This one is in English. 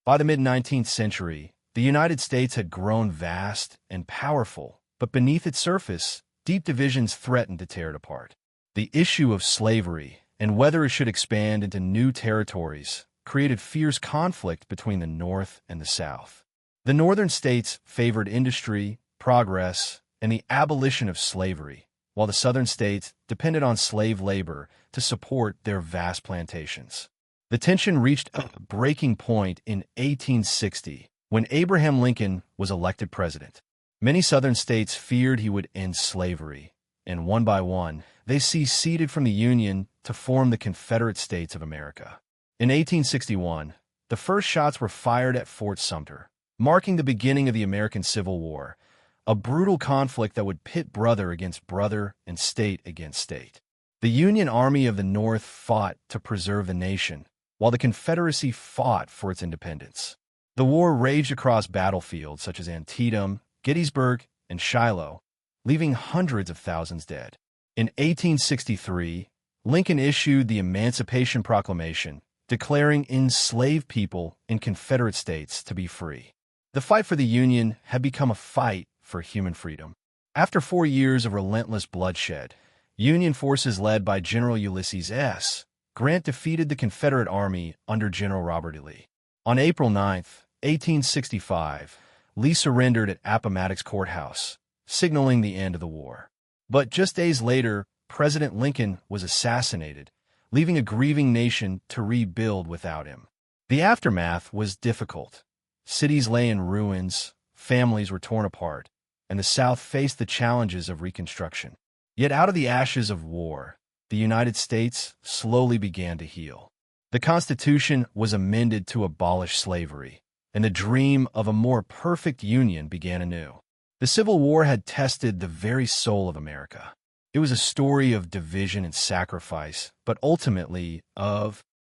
By the mid-19th century, the United States had grown vast and powerful, but beneath its surface, deep divisions threatened to tear it apart. The issue of slavery and whether it should expand into new territories created fierce conflict between the North and the South. The northern states favored industry, progress, and the abolition of slavery, while the southern states depended on slave labor to support their vast plantations. The tension reached a breaking point in 1860 when Abraham Lincoln was elected president. Many southern states feared he would end slavery, and one by one, they seceded from the Union to form the Confederate States of America. In 1861, the first shots were fired at Fort Sumter, marking the beginning of the American Civil War, a brutal conflict that would pit brother against brother and state against state. The Union Army of the North fought to preserve the nation, while the Confederacy fought for its independence. The war raged across battlefields such as Antietam, Gettysburg, and Shiloh, leaving hundreds of thousands dead. In 1863, Lincoln issued the Emancipation Proclamation, declaring enslaved people in Confederate states to be free. The fight for the Union had become a fight for human freedom. After 4 years of relentless bloodshed, Union forces led by General Ulysses S. Grant defeated the Confederate Army under General Robert E. Lee. On April 9, 1865, Lee surrendered at Appomattox Courthouse, signaling the end of the war. But just days later, President Lincoln was assassinated, leaving a grieving nation to rebuild without him. The aftermath was difficult. Cities lay in ruins, families were torn apart, and the South faced the challenges of Reconstruction. Yet out of the ashes of war, the United States slowly began to heal. The Constitution was amended to abolish slavery, and the dream of a more perfect union began anew. The Civil War had tested the very soul of America. It was a story of division and sacrifice, but ultimately of